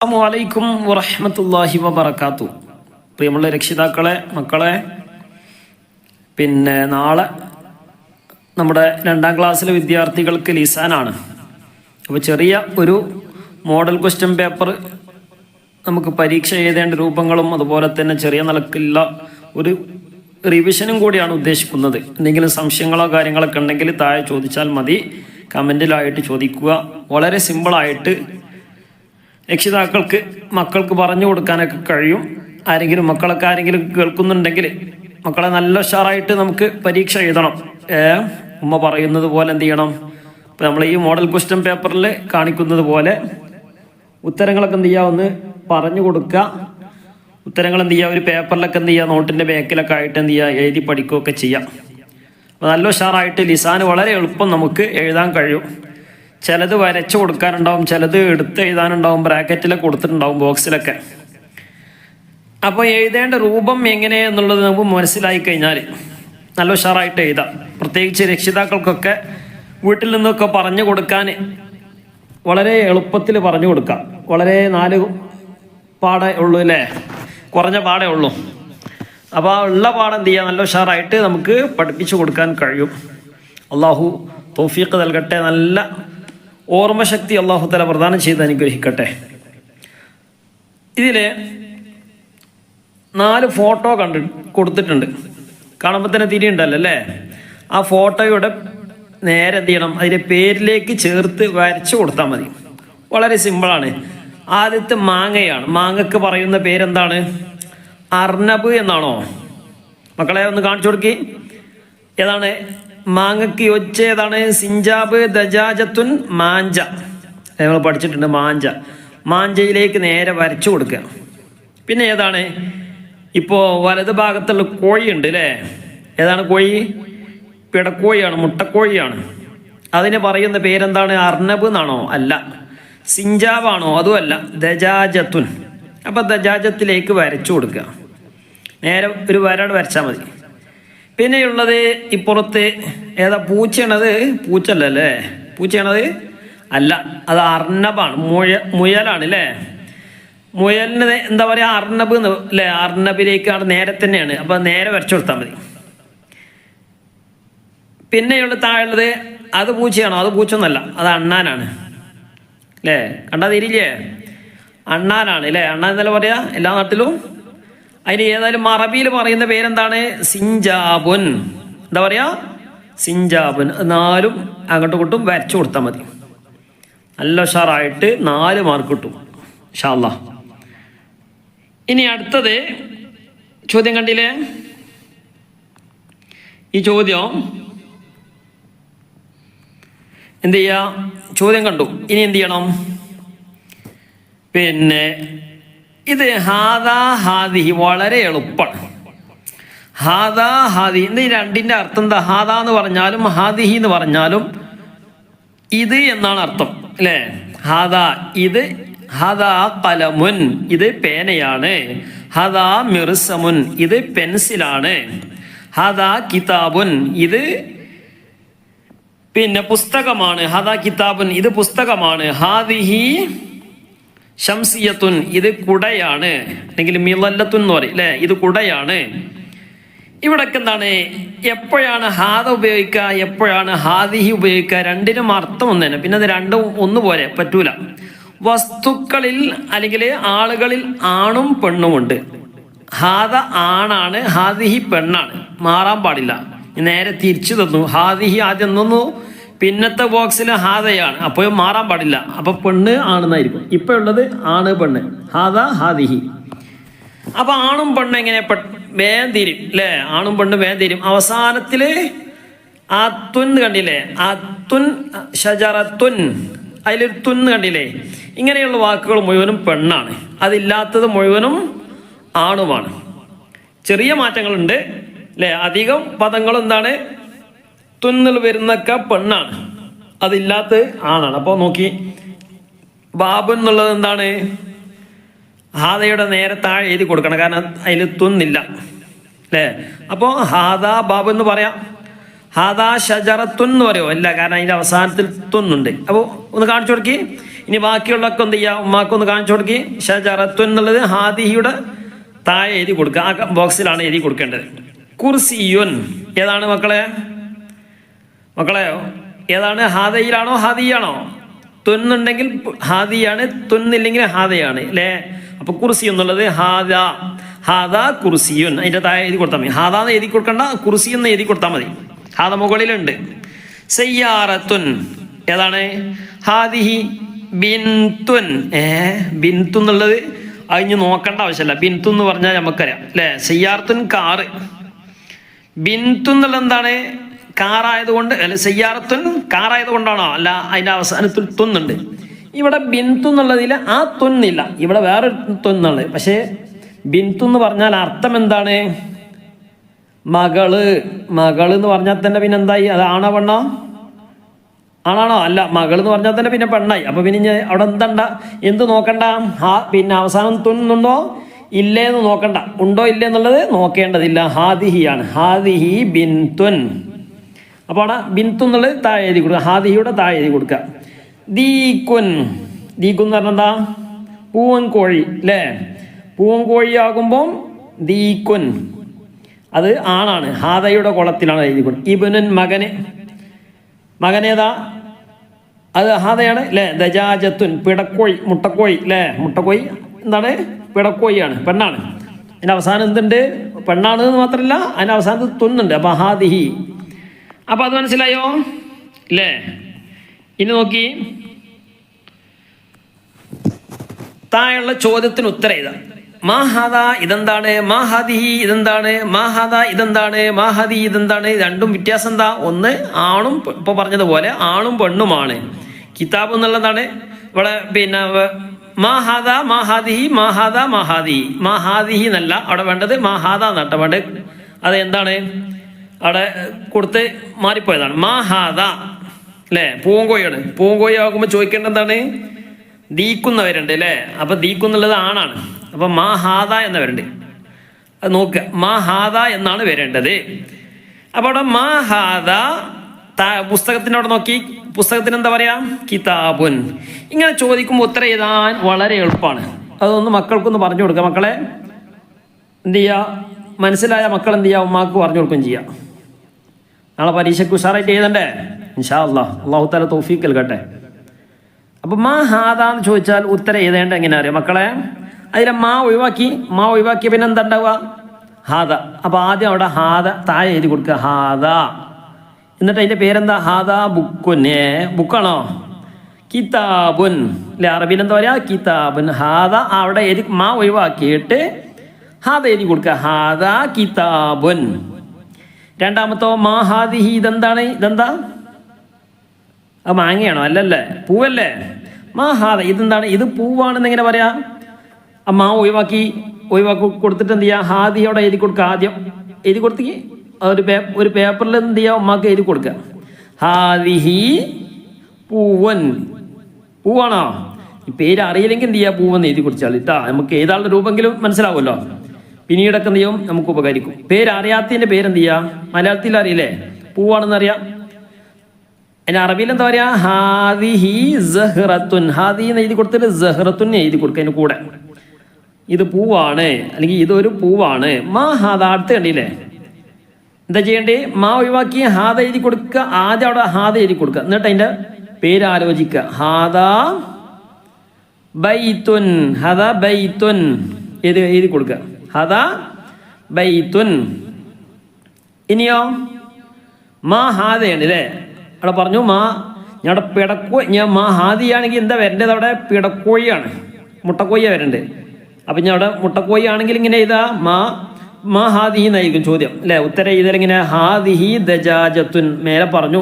അസ്സലാമു അലൈക്കും വറഹ്മത്തുള്ളാഹി വബറകാതുഹു. പ്രിയമുള്ള രക്ഷിതാക്കളെ, മക്കളെ, നാളെ നമ്മുടെ 2ാം ക്ലാസ്സിലെ വിദ്യാർത്ഥികൾക്ക് ലിസാനാണ്. അപ്പോൾ ചെറിയ ഒരു മോഡൽ ക്വസ്റ്റ്യൻ പേപ്പർ നമുക്ക് പരീക്ഷ എഴുതേണ്ട രൂപങ്ങളും അതുപോലെ തന്നെ ചെറിയ നിലക്കുള്ള ഒരു റിവിഷനും കൂടിയാണ് ഉദ്ദേശിക്കുന്നത്. എന്തെങ്കിലും സംശയങ്ങളോ കാര്യങ്ങളൊക്കെ ഉണ്ടെങ്കിൽ താഴെ ചോദിച്ചാൽ മതി, കമൻറ്റിലായിട്ട് ചോദിക്കുക. വളരെ സിമ്പിളായിട്ട് രക്ഷിതാക്കൾക്ക് മക്കൾക്ക് പറഞ്ഞു കൊടുക്കാനൊക്കെ കഴിയും. മക്കളൊക്കെ ആരെങ്കിലും കേൾക്കുന്നുണ്ടെങ്കിൽ മക്കളെ നല്ല ഉഷാറായിട്ട് നമുക്ക് പരീക്ഷ എഴുതണം. ഉമ്മ പറയുന്നത് പോലെ എന്ത് ചെയ്യണം? ഇപ്പം നമ്മൾ ഈ മോഡൽ ക്വസ്റ്റ്യൻ പേപ്പറിൽ കാണിക്കുന്നത് പോലെ ഉത്തരങ്ങളൊക്കെ എന്ത് ചെയ്യുക, ഒന്ന് പറഞ്ഞു കൊടുക്കുക. ഉത്തരങ്ങൾ എന്ത് ചെയ്യുക, ഒരു പേപ്പറിലൊക്കെ എന്ത് ചെയ്യുക, നോട്ടിൻ്റെ ബാക്കിലൊക്കെ ആയിട്ട് എന്ത് ചെയ്യുക, എഴുതി പഠിക്കുകയൊക്കെ ചെയ്യാം. അപ്പോൾ നല്ല ഉഷാറായിട്ട് ലിസാന് വളരെ എളുപ്പം നമുക്ക് എഴുതാൻ കഴിയും. ചിലത് വരച്ച് കൊടുക്കാനുണ്ടാവും, ചിലത് എടുത്ത് എഴുതാനുണ്ടാവും, ബ്രാക്കറ്റിലൊക്കെ കൊടുത്തിട്ടുണ്ടാവും, ബോക്സിലൊക്കെ. അപ്പോൾ എഴുതേണ്ട രൂപം എങ്ങനെയെന്നുള്ളത് നമുക്ക് മനസ്സിലായി കഴിഞ്ഞാൽ നല്ല ഉഷാറായിട്ട് എഴുതാം. പ്രത്യേകിച്ച് രക്ഷിതാക്കൾക്കൊക്കെ വീട്ടിൽ നിന്നൊക്കെ പറഞ്ഞു കൊടുക്കാൻ വളരെ എളുപ്പത്തിൽ പറഞ്ഞു കൊടുക്കാം. വളരെ 4 പാടേ ഉള്ളൂ അല്ലേ, കുറഞ്ഞ പാടേ ഉള്ളൂ. അപ്പോൾ ആ ഉള്ള പാഠം എന്ത് ചെയ്യുക, നല്ല ഉഷാറായിട്ട് നമുക്ക് പഠിപ്പിച്ചു കൊടുക്കാൻ കഴിയും. അള്ളാഹു തൗഫീഖ് നൽകട്ടെ, നല്ല ഓർമ്മശക്തി അള്ളാഹു തആല പ്രദാനം ചെയ്ത് അനുഗ്രഹിക്കട്ടെ. ഇതിൽ 4 ഫോട്ടോ കൊടുത്തിട്ടുണ്ട്. കാണുമ്പോൾ തന്നെ തിരിയുണ്ടല്ലോ അല്ലേ? ആ ഫോട്ടോയുടെ നേരെ എന്ത് ചെയ്യണം, അതിൻ്റെ പേരിലേക്ക് ചേർത്ത് വരച്ചു കൊടുത്താൽ മതി. വളരെ സിമ്പിളാണ്. ആദ്യത്തെ മാങ്ങയാണ്. മാങ്ങക്ക് പറയുന്ന പേരെന്താണ്? അർണബ് എന്നാണോ? മക്കളെ ഒന്ന് കാണിച്ചു കൊടുക്കി. ഏതാണ് മാങ്ങക്ക് യോജിച്ച? ഏതാണ്? സിഞ്ചാബ്, ദജാജത്തുൻ, മാഞ്ച. നമ്മൾ പഠിച്ചിട്ടുണ്ട് മാഞ്ച. മാഞ്ചയിലേക്ക് നേരെ വരച്ചു കൊടുക്കുക. പിന്നെ ഏതാണ്? ഇപ്പോൾ വലത് ഭാഗത്തുള്ള കോഴിയുണ്ട് അല്ലേ? ഏതാണ് കോഴി? പിടക്കോഴിയാണ്, മുട്ടക്കോഴിയാണ്. അതിന് പറയുന്ന പേരെന്താണ്? അർണബ് എന്നാണോ? അല്ല. സിഞ്ചാബാണോ? അതുമല്ല. ദജാജത്തുൻ. അപ്പം ദജാജത്തിലേക്ക് വരച്ചു കൊടുക്കുക. നേരെ ഒരു വരട് വരച്ചാൽ മതി. പിന്നെയുള്ളത് ഇപ്പുറത്ത് ഏതാ? പൂച്ചയാണത്? പൂച്ചല്ലേ? പൂച്ചയാണത്? അല്ല, അത് അർണബാണ്. മുയലാണ് അല്ലേ? മുയലിന് എന്താ പറയുക? അർണബ് അല്ലേ? അർണബിലേക്കാണ്, നേരെ തന്നെയാണ്. അപ്പം നേരെ വരച്ചു കൊടുത്താൽ മതി. പിന്നെയുള്ള താഴെയുള്ളത് അത് പൂച്ചയാണോ? അത് പൂച്ചൊന്നല്ല, അത് അണ്ണാനാണ് അല്ലേ? കണ്ടാ തിരിയില്ലേ? അണ്ണാനാണ് അല്ലേ? അണ്ണാൻ എന്നല്ല പറയാ എല്ലാ നാട്ടിലും. അതിന് ഏതായാലും അറബിയിൽ പറയുന്ന പേരെന്താണ്? സിഞ്ചാബുൻ. എന്താ പറയാ? സിഞ്ചാബുൻ. 4 അങ്ങോട്ടും ഇങ്ങോട്ടും വരച്ചു കൊടുത്താൽ മതി. നല്ല ഉഷാറായിട്ട് 4 മാർക്ക് കിട്ടും ഇൻഷാ അല്ലാഹ്. ഇനി അടുത്തത് ചോദ്യം കണ്ടില്ലേ? ഈ ചോദ്യം എന്ത് ചെയ്യാ? ചോദ്യം കണ്ടു. ഇനി എന്ത് ചെയ്യണം? ഇത് ഹാദാ ഹാദിഹി വളരെ എളുപ്പമാണ്. ഹാദാ ഹാദി ഈ രണ്ടിൻ്റെ അർത്ഥം എന്താ? ഹാദാ എന്ന് പറഞ്ഞാലും ഹാദിഹി എന്ന് പറഞ്ഞാലും ഇത് എന്നാണ് അർത്ഥം അല്ലേ? ഹാദാ ഇത്. ഹാദാ ഖലമുൻ ഇത് പേനയാണ്. ഹാദാ മിർസമുൻ ഇത് പെൻസിലാണ്. ഹാദാ കിതാബുൻ ഇത് പുസ്തകമാണ്. ഹാദാ കിതാബുൻ ഇത് പുസ്തകമാണ്. ഹാദിഹി ഷംസിയത്തുൻ ഇത് കുടയാണ്, അല്ലെങ്കിൽ മിളല്ലത്തുൻ എന്ന് പറയും അല്ലേ? ഇത് കുടയാണ്. ഇവിടൊക്കെ എന്താണ്? എപ്പോഴാണ് ഹാദ ഉപയോഗിക്കുക, എപ്പോഴാണ് ഹാദിഹി ഉപയോഗിക്കുക? രണ്ടിനും അർത്ഥം ഒന്ന് തന്നെ. പിന്നെ അത് രണ്ടും ഒന്നുപോലെ പറ്റൂല. വസ്തുക്കളിൽ അല്ലെങ്കിൽ ആളുകളിൽ ആണും പെണ്ണുമുണ്ട്. ഹാദ ആണാണ്, ഹാദിഹി പെണ്ണാണ്. മാറാൻ പാടില്ല. നേരെ തിരിച്ചു തന്നു. ഹാദിഹി ആദ്യം തന്നു, പിന്നത്തെ ബോക്സിൽ ഹാദയാണ്. അപ്പോൾ മാറാൻ പാടില്ല. അപ്പൊ പെണ്ണ് ആണെന്നായിരിക്കും. ഇപ്പൊ ഉള്ളത് ആണ് പെണ്ണ്. ഹാദ ഹാദിഹി. അപ്പൊ ആണും പെണ്ണും എങ്ങനെ വേഗം തീരും അല്ലേ? ആണും പെണ്ണും വേഗം തീരും. അവസാനത്തില് ആത്തുൻ കണ്ടില്ലേ? ആത്തുൻ ഷജറത്തുൻ, അതിലൊരു തുന്ന് കണ്ടില്ലേ? ഇങ്ങനെയുള്ള വാക്കുകൾ മുഴുവനും പെണ്ണാണ്. അതില്ലാത്തത് മുഴുവനും ആണുമാണ്. ചെറിയ മാറ്റങ്ങളുണ്ട് അല്ലേ? അധികം പദങ്ങളും എന്താണ്? തുന്നിൽ വരുന്നൊക്കെ പെണ്ണാണ്, അതില്ലാത്തത് ആണാണ്. അപ്പോൾ നോക്കി, ബാബു എന്നുള്ളത് എന്താണ്? ഹാദയുടെ നേരെ താഴെ എഴുതി കൊടുക്കണം, കാരണം അതിൽ തുന്നില്ല അല്ലേ? അപ്പോൾ ഹാദാ ബാബു എന്ന് പറയാം. ഹാദാ ഷജറത്തുൻ എന്ന് പറയുമോ? ഇല്ല, കാരണം അതിൻ്റെ അവസാനത്തിൽ തുന്നുണ്ട്. അപ്പോൾ ഒന്ന് കാണിച്ചു കൊടുക്കി. ഇനി ബാക്കിയുള്ളതൊക്കെ എന്ത് ചെയ്യുക, ഉമ്മാക്കൊന്ന് കാണിച്ചു കൊടുക്കി. ഷജറത്തുൻ എന്നുള്ളത് ഹാദിഹിയുടെ താഴെ എഴുതി കൊടുക്കുക, ആ ബോക്സിലാണ് എഴുതി കൊടുക്കേണ്ടത്. കുർസിയുൻ ഏതാണ് മക്കളെ? ഏതാണ്? ഹാദയിലാണോ ഹാദിയാണോ? തുന്നുണ്ടെങ്കിൽ ഹാദിയാണ്, തുന്നില്ലെങ്കിൽ ഹാദയാണ് അല്ലേ. അപ്പൊ കുർസി എന്നുള്ളത് ഹാദ കുർസിയുൻ, അതിന്റെ താഴെ എഴുതി കൊടുത്താൽ മതി. ഹാദാന്ന് എഴുതി കൊടുക്കണ്ട, കുർസി എന്ന് എഴുതി കൊടുത്താൽ മതി. ഹാദ മുകളിലുണ്ട്. സയ്യാറത്തുൻ ഏതാണ്? ഹാദിഹി ബിൻതുൻ. ബിൻതു എന്നുള്ളത് അതിന് നോക്കേണ്ട ആവശ്യമില്ല. ബിൻതു എന്ന് പറഞ്ഞാൽ നമുക്കറിയാം അല്ലേ. സയ്യാറത്തുൻ കാറ്. ബിൻതു എന്നുള്ളത് എന്താണ്? കാറായതുകൊണ്ട് അല്ല, സയ്യാറത്തുൻ കാറായതുകൊണ്ടാണോ? അല്ല, അതിന്റെ അവസാനത്തിൽ തുന്നുണ്ട്. ഇവിടെ ബിൻതു എന്നുള്ളതിൽ ആ തുന്നില്ല, ഇവിടെ വേറെ തുന്നുള്ളത്. പക്ഷേ ബിൻതു എന്ന് പറഞ്ഞാൽ അർത്ഥം എന്താണ്? മകള് എന്ന് പറഞ്ഞാൽ തന്നെ പിന്നെ എന്തായി? അത് ആണോ പെണ്ണോ? ആണാണോ? അല്ല, മകൾ എന്ന് പറഞ്ഞാൽ തന്നെ പിന്നെ പെണ്ണായി. അപ്പൊ പിന്നെ അവിടെ എന്ത് നോക്കണ്ട? പിന്നെ അവസാനം തുന്നുണ്ടോ ഇല്ലേന്ന് നോക്കണ്ട, ഉണ്ടോ ഇല്ലേ എന്നുള്ളത് നോക്കേണ്ടതില്ല. ഹാദിഹിയാണ്, ഹാദിഹി ബിൻതുൻ. അപ്പോൾ അവിടെ ബിൻതു എന്നുള്ളത് താഴെ എഴുതി കൊടുക്കുക, ഹാദിഹിയുടെ താഴെ എഴുതി കൊടുക്കുക. ദീക്കുൻ എന്ന് പറഞ്ഞാൽ എന്താ? പൂവൻ കോഴി അല്ലേ. പൂവൻ കോഴിയാകുമ്പോൾ ദീക്കുൻ അത് ആണാണ്, ഹാദയുടെ കുളത്തിലാണ് എഴുതി കൊടുക്കുക. ഇബ്നുൻ മകനേതാ? അത് ഹാദയാണ് അല്ലേ. ദജാജത്തുൻ പിടക്കോഴി, മുട്ടക്കോഴി അല്ലേ. മുട്ടക്കോഴി എന്താണ്? പിടക്കോഴിയാണ്, പെണ്ണാണ്. അതിൻ്റെ അവസാനം എന്തുണ്ട്? പെണ്ണാണ് എന്ന് മാത്രമല്ല, അതിൻ്റെ അവസാനത്ത് തുന്നുണ്ട്. അപ്പൊ ഹാദിഹി. അപ്പൊ അത് മനസ്സിലായോ അല്ലേ? ഇനി നോക്കി, താഴെയുള്ള ചോദ്യത്തിന് ഉത്തരം എഴുതാം. മാഹാദ ഇതെന്താണ്? മാഹാദിഹി ഇതെന്താണ്? മാഹാദ ഇതെന്താണ്? മാഹാദി ഇതെന്താണ്? രണ്ടും വ്യത്യാസം എന്താ? ഒന്ന് ആണും, ഇപ്പൊ പറഞ്ഞതുപോലെ ആണും പെണ്ണുമാണ്. കിതാബ് എന്നുള്ളതാണ് ഇവിടെ. പിന്നെ മാഹാദ മാഹാദിഹി, മാഹാദ മാഹാദിഹി എന്നല്ല അവിടെ വേണ്ടത്, മാഹാദ നട്ട വേണ്ടത്. അത് എന്താണ് അവിടെ കൊടുത്ത് മാറിപ്പോയതാണ്. മാഹാദ അല്ലേ. പൂങ്കോഴിയാണ്. പൂങ്കോഴി ആകുമ്പോൾ ചോദിക്കേണ്ട എന്താണ്? ദീക്കുന്നവരുണ്ട് അല്ലേ. അപ്പൊ ദീക്കുന്നുള്ളത് ആണാണ്. അപ്പൊ മാഹാദ എന്ന വരണ്ട്, അത് നോക്കുക. മാഹാദ എന്നാണ് വരേണ്ടത്. അപ്പൊ അവിടെ മാഹാദ പുസ്തകത്തിനോട് നോക്കി, പുസ്തകത്തിന് എന്താ പറയാ? കിതാബുൻ. ഇങ്ങനെ ചോദിക്കുമ്പോൾ ഉത്തരം എഴുതാൻ വളരെ എളുപ്പമാണ്. അതൊന്ന് മക്കൾക്കൊന്ന് പറഞ്ഞു കൊടുക്കുക. മക്കളെ എന്ത് ചെയ്യുക? മനസ്സിലായ മക്കൾ എന്ത് ചെയ്യുക? ഉമ്മാക്ക് പറഞ്ഞു കൊടുക്കുകയും ചെയ്യാം. നാളെ പരീക്ഷയ്ക്ക് ഉഷാറായിട്ട് എഴുതണ്ടേ? ഇൻഷാ അല്ലാഹ്, അല്ലാഹു തആല തൗഫീഖ് നൽകട്ടെ. അപ്പൊ മാഹാദ എന്ന് ചോദിച്ചാൽ ഉത്തരം എഴുതേണ്ട എങ്ങനെയാ അറിയാം മക്കളെ? അതിലെ മാ ഒഴിവാക്കി പിന്നെ എന്താ ഉണ്ടാവുക? ഹാദ. അപ്പൊ ആദ്യം അവിടെ ഹാദ താഴെ എഴുതി കൊടുക്കുക, ഹാദ. എന്നിട്ട് അതിന്റെ പേരെന്താ? ഹാദ ബുക്കുൻ. ബുക്കാണോ? കിതാബുൻ അല്ലെ. അറബിയിൽ എന്താ പറയാ? കിതാബുൻ. ഹാദ അവിടെ എഴുതി, മാ ഒഴിവാക്കിയിട്ട് ഹാദ എഴുതി കൊടുക്കുക, ഹാദ കിതാബുൻ. രണ്ടാമത്തോ മാഹാദിഹി ഇതെന്താണ്? ഇതെന്താ? അത് മാങ്ങയാണോ? അല്ലല്ലേ, പൂവല്ലേ. മാഹാദ ഇതെന്താണ്? ഇത് പൂവാണെന്ന് എങ്ങനെ പറയാ? മാ ഒഴിവാക്കി കൊടുത്തിട്ട് എന്ത് ചെയ്യുക? ഹാദിയോടെ എഴുതി കൊടുക്കുക. ആദ്യം എഴുതി കൊടുത്തേക്ക് ഒരു പേപ്പറിൽ എന്ത് ചെയ്യുക? ഉമ്മാക്ക് എഴുതി കൊടുക്കുക, ഹാദിഹി പൂവൻ. പൂവാണോ? ഈ പേര് അറിയില്ലെങ്കിൽ എന്ത് ചെയ്യുക? പൂവെന്ന് എഴുതി കുടിച്ചാൽ ഇട്ടാ നമുക്ക് ഏതാളുടെ രൂപമെങ്കിലും മനസ്സിലാവുമല്ലോ. പിന്നീടൊക്കെ എന്ത് ചെയ്യും? നമുക്ക് ഉപകരിക്കും. പേര് അറിയാത്തതിന്റെ പേരെന്ത് ചെയ്യുക? മലയാളത്തിൽ അറിയില്ലേ? പൂവാണെന്ന് അറിയാം. അതിന് അറബിയിൽ എന്താ പറയാ? ഹാദിഹി സഹ്റത്തുൻ. ഹാദി എന്ന് എഴുതി കൊടുത്തിട്ട് സഹ്റത്തുൻ എഴുതി കൊടുക്കുക അതിന് കൂടെ. ഇത് പൂവാണ്, അല്ലെങ്കിൽ ഇതൊരു പൂവാണ്. മാ ഹാദ. അടുത്ത് കണ്ടില്ലേ? എന്താ ചെയ്യേണ്ടേ? മാ ഒഴിവാക്കി ഹാദ എഴുതി കൊടുക്കുക. ആദ്യം അവിടെ ഹാദ എഴുതി കൊടുക്കുക, എന്നിട്ട് അതിന്റെ പേര് ആലോചിക്കുക. ഹാദ ബൈത്തുൻ. ഹദ ബൈത്തുൻ എഴുതി കൊടുക്കുക, ഹദ ബൈത്തുൻ. ഇനിയോ മാ ഹാദയാണ് അല്ലേ. അവിടെ പറഞ്ഞു ഞങ്ങളുടെ ഞാൻ മാ ഹാദിയാണെങ്കിൽ എന്താ വരേണ്ടത്? അവിടെ പിടക്കോഴിയാണ്, മുട്ടക്കോഴിയാണ് വരേണ്ടത്. അപ്പൊ ഞാൻ അവിടെ മുട്ടക്കോഴി ആണെങ്കിൽ ഇങ്ങനെ എഴുതാ മാ ഹാദിഹി എന്നായിരിക്കും ചോദ്യം അല്ലെ. ഉത്തരം എഴുതലിങ്ങനെ ഹാദിഹി ദജാജത്തുൻ. മേലെ പറഞ്ഞു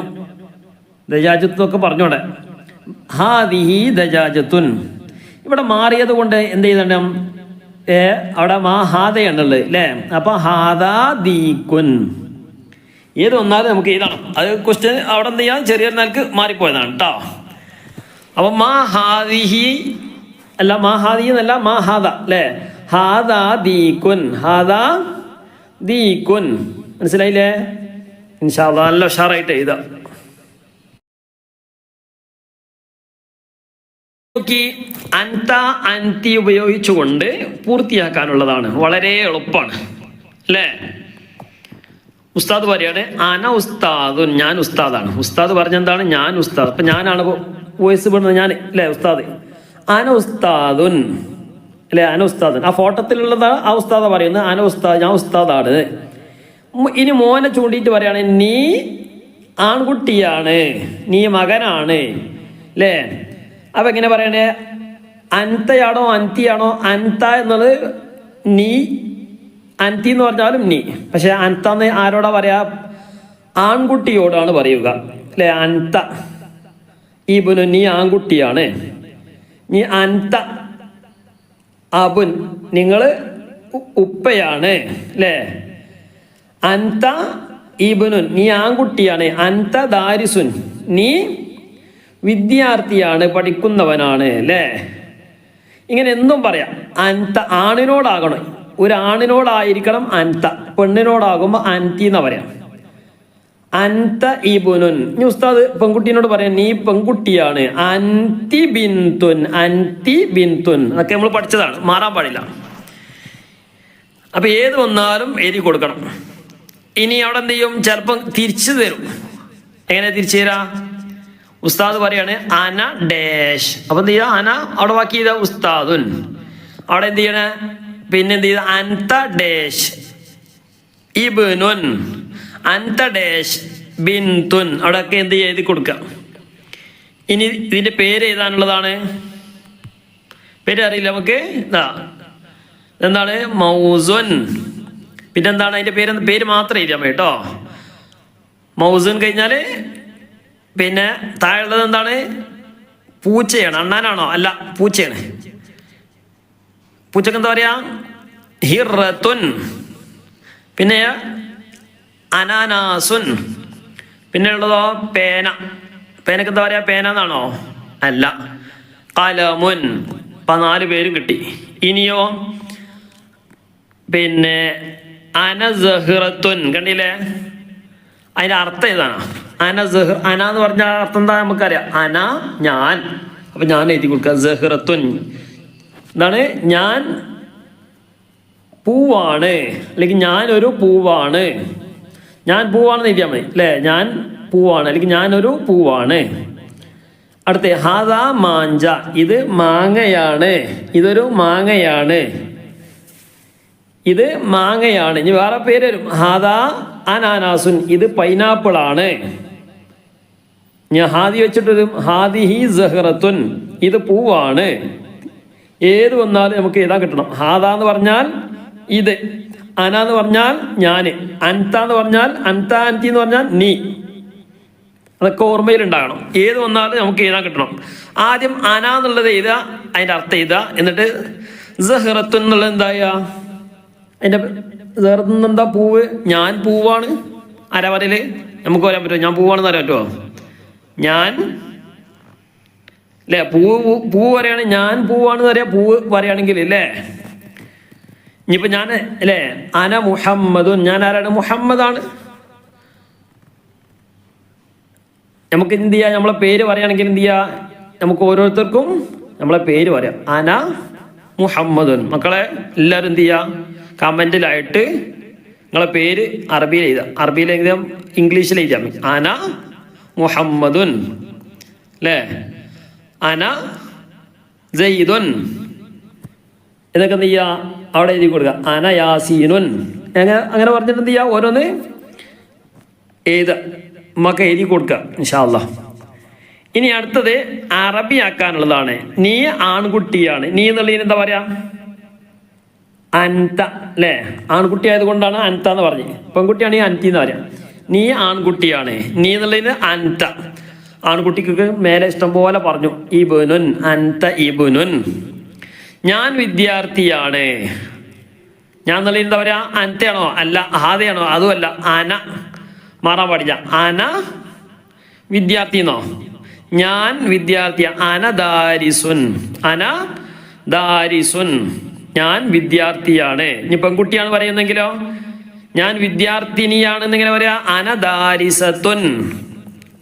ദജാജത്തൊക്കെ പറഞ്ഞോടെ. ഹാദിഹി ദജാജത്തുൻ. ഇവിടെ മാറിയത് കൊണ്ട് എന്ത് ചെയ്തണം? അവിടെ മാ ഹാദയാണുള്ളത് അല്ലേ. അപ്പൊ ഹാദാ ദീക്കുൻ. ഏത് വന്നാലും നമുക്ക് എഴുതണം. അത് ക്വസ്റ്റ്യൻ അവിടെ എന്ത് ചെയ്യാം? ചെറിയൊരു നിലക്ക് മാറിപ്പോയതാണ് കേട്ടോ. അപ്പൊ മാ ഹാദിഹി അല്ല, മാ ഹാദി എന്നല്ല, മാ ഹാദ അല്ലേ. ഹാദാ ദീക്കുൻ. ഹാദാ ദീക്കുൻ. മനസ്സിലായില്ലേ? ഇൻഷാ അല്ലാഹ് നല്ല ഉഷാറായിട്ട് എഴുതാം. നോക്കി അൻത അൻതി ഉപയോഗിച്ചുകൊണ്ട് പൂർത്തിയാക്കാനുള്ളതാണ്. വളരെ എളുപ്പമാണ് അല്ലേ? ഉസ്താദ് പറയാണ് അന ഉസ്താദുൻ, ഞാൻ ഉസ്താദാണ്. ഉസ്താദ് പറഞ്ഞെന്താണ്? ഞാൻ ഉസ്താദ്. അപ്പൊ ഞാനാണ് വോയിസ് വിടുന്നത്, ഞാൻ അല്ലേ ഉസ്താദ്. അന ഉസ്താദുൻ അല്ലെ, അന ഉസ്താദുൻ. ആ ഫോട്ടോത്തിലുള്ളതാണ് ആ ഉസ്താദ പറയുന്നത്. അന ഉസ്താദ്, ഞാൻ ഉസ്താദാണ്. ഇനി മോനെ ചൂണ്ടിയിട്ട് പറയാണ് നീ ആൺകുട്ടിയാണ്, നീ മകനാണ് അല്ലേ? അപ്പൊ എങ്ങനെ പറയണേ? അൻതയാണോ അൻതിയാണോ? അൻത എന്നുള്ളത് നീ, അൻതി എന്ന് പറഞ്ഞാലും നീ. പക്ഷെ അൻതന്ന് ആരോടാ പറയാ? ആൺകുട്ടിയോടാണ് പറയുക അല്ലെ? അൻത ഇബ്നു, നീ ആൺകുട്ടിയാണ്. നീ അൻത അബുൻ, നിങ്ങള് ഉപ്പയാണ് അല്ലേ? അൻത ഇബ്നുൻ, നീ ആൺകുട്ടിയാണ്. അൻത ദാരിസുൻ, നീ വിദ്യാർത്ഥിയാണ്, പഠിക്കുന്നവനാണ് അല്ലേ? ഇങ്ങനെ എന്തും പറയാം. അൻത ആണിനോടാകണം, ഒരാണിനോടായിരിക്കണം അൻത. പെണ്ണിനോടാകുമ്പോ അൻതി എന്ന് പറയാം. അൻത ഇബ്നുൻ. ഇനി ഉസ്താദ് പെൺകുട്ടീനോട് പറയാം നീ പെൺകുട്ടിയാണ്. അൻതി ബിന്തുൻ, അൻതി ബിന്തുൻ. അതൊക്കെ നമ്മൾ പഠിച്ചതാണ്, മാറാൻ പാടില്ല. അപ്പൊ ഏത് വന്നാലും എഴുതി കൊടുക്കണം. ഇനി അവിടെ എന്ത് ചെയ്യും? ചിലപ്പം തിരിച്ചു തരും. എങ്ങനെ തിരിച്ചു തരാ? ഉസ്താദ് പറയാണ് അന ഡാഷ്. അപ്പൊ എന്ത് ചെയ്യാ? അന അവിടെ ബാക്കി ചെയ്ത ഉസ്താദുൻ. അവിടെ എന്ത് ചെയ്യണേ? പിന്നെ എന്ത് ചെയ്ത? അൻത ഡാഷ് ഇബ്നുൻ, അൻത ഡാഷ് ബിന്തുൻ. അവിടെ ഒക്കെ എന്ത് എഴുതി കൊടുക്കുക. ഇനി ഇതിന്റെ പേര് എഴുതാനുള്ളതാണ്. പേര് അറിയില്ല നമുക്ക്? ഇതാ എന്താണ്? മൗസുൻ. പിന്നെന്താണ് അതിന്റെ പേര് മാത്രം എഴുതിയാൽ മതി കേട്ടോ. മൗസുൻ കഴിഞ്ഞാല് പിന്നെ താഴെയുള്ളത് എന്താണ്? പൂച്ചയാണ്. അണ്ണാനാണോ? അല്ല, പൂച്ചയാണ്. പൂച്ചക്ക് എന്താ പറയാ? ഹിറത്തുൻ. പിന്നെ അനാനാസുൻ. പിന്നെ ഉള്ളതോ പേന. പേനക്ക് എന്താ പറയാ? പേന എന്നാണോ? അല്ല, കലമുൻ. അപ്പൊ 4 പേരും കിട്ടി. ഇനിയോ പിന്നെ അനസഹ്റത്തുൻ. കണ്ടില്ലേ? അതിന്റെ അർത്ഥം ഏതാണ്? അനസഹ്. അന എന്ന് പറഞ്ഞ അർത്ഥം എന്താ നമുക്കറിയാം? അന, ഞാൻ. അപ്പൊ ഞാൻ എഴുതി കൊടുക്കുക സഹ്റത്തുൻ. എന്താണ്? ഞാൻ പൂവാണ്, അല്ലെങ്കിൽ ഞാനൊരു പൂവാണ്. ഞാൻ പൂവാണെന്ന് എഴുതിയാൽ മതി അല്ലേ? ഞാൻ പൂവാണ്, അല്ലെങ്കിൽ ഞാനൊരു പൂവാണ്. അടുത്ത ഹാദാ മാഞ്ച, ഇത് മാങ്ങയാണ്, ഇതൊരു മാങ്ങയാണ്, ഇത് മാങ്ങയാണ്. ഇനി വേറെ പേര് വരും. ഹാദാ അനാനാസുൻ, ഇത് പൈനാപ്പിൾ ആണ്. ഞാൻ ഹാദി വെച്ചിട്ടൊരു ഹാദിഹി സഹ്റത്തുൻ, ഇത് പൂവാണ്. ഏത് വന്നാലും നമുക്ക് എഴുതാൻ കിട്ടണം. ഹാദാ എന്ന് പറഞ്ഞാൽ ഇത്, അന എന്ന് പറഞ്ഞാൽ ഞാന്, അൻത എന്ന് പറഞ്ഞാൽ അൻത, അൻതി എന്ന് പറഞ്ഞാൽ നീ. അതൊക്കെ ഓർമ്മയിലുണ്ടാകണം. ഏത് വന്നാലും നമുക്ക് എഴുതാൻ കിട്ടണം. ആദ്യം അന എന്നുള്ളത് എഴുതുക, അതിന്റെ അർത്ഥം എഴുതുക. എന്നിട്ട് സഹ്റത്തുൻ എന്നുള്ളത് എന്തായ? അതിന്റെ സഹ്റത്തുൻ എന്താ? പൂവ്. ഞാൻ പൂവാണ്. ആരാ പറയല്? നമുക്ക് പറയാൻ പറ്റുമോ? ഞാൻ പൂവാണെന്ന് പറയാൻ പറ്റുമോ? ഞാൻ അല്ലേ? പൂവ് പറയുകയാണെങ്കിൽ ഞാൻ പൂവാണെന്ന് പറയാം. പൂവ് പറയുകയാണെങ്കിൽ അല്ലേ? ഇനിയിപ്പോ ഞാൻ അല്ലേ? അന മുഹമ്മദുൻ, ഞാൻ ആരാണ്? മുഹമ്മദാണ്. നമുക്ക് എന്ത് ചെയ്യാം? നമ്മളെ പേര് പറയുകയാണെങ്കിൽ എന്ത് ചെയ്യാ? നമുക്ക് ഓരോരുത്തർക്കും നമ്മളെ പേര് പറയാം. അന മുഹമ്മദുൻ. മക്കളെ എല്ലാവരും എന്ത് ചെയ്യാ? കമന്റിലായിട്ട് നിങ്ങളെ പേര് അറബിയിൽ എഴുതാം. അറബിയിൽ എഴുതാം, ഇംഗ്ലീഷിൽ എഴുതാം. അന മുഹമ്മദുൻ അല്ലേ? അന സയ്യിദുൻ. ഇതൊക്കെ എന്ത് ചെയ്യാ? അവിടെ എഴുതി കൊടുക്കുക. അന യാസീനുൻ. അങ്ങനെ പറഞ്ഞിട്ട് എന്ത് ചെയ്യാ? ഓരോന്ന് എഴുതുക, നമുക്ക് എഴുതി കൊടുക്കുക ഇൻഷാ അല്ലാഹ്. ഇനി അടുത്തത് അറബി ആക്കാനുള്ളതാണ്. നീ ആൺകുട്ടിയാണ്. നീ എന്നുള്ളതിന് എന്താ പറയാ? അൻത അല്ലേ? ആൺകുട്ടി ആയതുകൊണ്ടാണ് അൻത എന്ന് പറഞ്ഞത്. പെൺകുട്ടിയാണെങ്കിൽ അൻതി എന്ന് പറയാം. നീ ആൺകുട്ടിയാണ്. നീ എന്നുള്ളതിന് അൻത. ആൺകുട്ടിക്ക് മേലെ ഇഷ്ടം പോലെ പറഞ്ഞു. ഇബ്നുൻ, അൻത ഇബ്നുൻ. ഞാൻ വിദ്യാർത്ഥിയാണ്. ഞാൻ എന്നുള്ളത് എന്താ പറയാ? അൻതയാണോ? അല്ല. ഹാദയാണോ? അതുമല്ല. അന. മാറാൻ പാടില്ല. അന വിദ്യാർത്ഥി എന്നോ? ഞാൻ വിദ്യാർത്ഥി. അന ദാരിസുൻ, അന ദാരിസുൻ. ഞാൻ വിദ്യാർത്ഥിയാണ്. ഇനി പെൺകുട്ടിയാണ് പറയുന്നെങ്കിലോ? ഞാൻ വിദ്യാർത്ഥിനിയാണെന്ന് ഇങ്ങനെ പറയാ. അന ദാരിസത്തുൻ.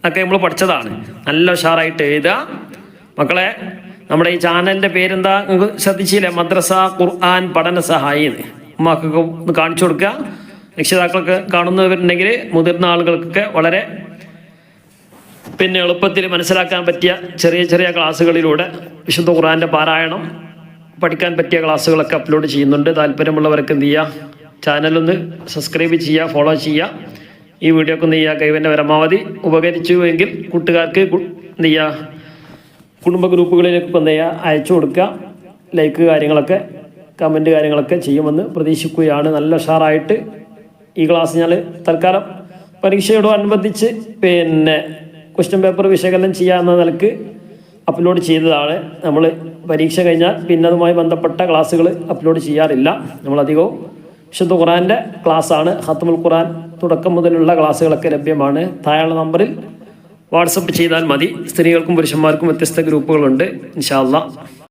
ഒക്കെ നമ്മൾ പഠിച്ചതാണ്. നല്ല ഉഷാറായിട്ട് എഴുതുക മക്കളെ. നമ്മുടെ ഈ ചാനലിൻ്റെ പേരെന്താ നിങ്ങൾക്ക് ശ്രദ്ധിച്ചില്ലേ? മദ്രസ ഖുർആൻ പഠന സഹായി എന്ന്. ഉമ്മാക്കൊക്കെ ഒന്ന് കാണിച്ചു കൊടുക്കുക. രക്ഷിതാക്കളൊക്കെ കാണുന്നവരുണ്ടെങ്കിൽ മുതിർന്ന ആളുകൾക്കൊക്കെ വളരെ എളുപ്പത്തിൽ മനസ്സിലാക്കാൻ പറ്റിയ ചെറിയ ചെറിയ ക്ലാസ്സുകളിലൂടെ വിശുദ്ധ ഖുർആൻ്റെ പാരായണം പഠിക്കാൻ പറ്റിയ ക്ലാസ്സുകളൊക്കെ അപ്ലോഡ് ചെയ്യുന്നുണ്ട്. താല്പര്യമുള്ളവർക്ക് എന്ത് ചെയ്യുക, ചാനലൊന്ന് സബ്സ്ക്രൈബ് ചെയ്യുക, ഫോളോ ചെയ്യുക. ഈ വീഡിയോ ഒക്കെ എന്ത് ചെയ്യുക, കഴിവിൻ്റെ പരമാവധി ഉപകരിച്ചു എങ്കിൽ കൂട്ടുകാർക്ക് എന്ത് ചെയ്യുക, കുടുംബ ഗ്രൂപ്പുകളിലേക്ക് എന്ത് ചെയ്യുക, അയച്ചു കൊടുക്കുക. ലൈക്ക് കാര്യങ്ങളൊക്കെ കമൻറ്റ് കാര്യങ്ങളൊക്കെ ചെയ്യുമെന്ന് പ്രതീക്ഷിക്കുകയാണ്. നല്ല ഉഷാറായിട്ട് ഈ ക്ലാസ് ഞാൻ തൽക്കാലം പരീക്ഷയോടനുബന്ധിച്ച് ക്വസ്റ്റ്യൻ പേപ്പർ വിശകലനം ചെയ്യാവുന്ന നിലക്ക് അപ്ലോഡ് ചെയ്തതാണ്. നമ്മൾ പരീക്ഷ കഴിഞ്ഞാൽ പിന്നെ അതുമായി ബന്ധപ്പെട്ട ക്ലാസ്സുകൾ അപ്ലോഡ് ചെയ്യാറില്ല. നമ്മളധികവും വിശുദ്ധ ഖുർആൻ്റെ ക്ലാസ്സാണ്. ഖത്മുൽ ഖുർആൻ തുടക്കം മുതലുള്ള ക്ലാസ്സുകളൊക്കെ ലഭ്യമാണ്. താഴെയുള്ള നമ്പറിൽ വാട്സപ്പ് ചെയ്താൽ മതി. സ്ത്രീകൾക്കും പുരുഷന്മാർക്കും വ്യത്യസ്ത ഗ്രൂപ്പുകളുണ്ട്. ഇൻഷാ അല്ലാഹ്.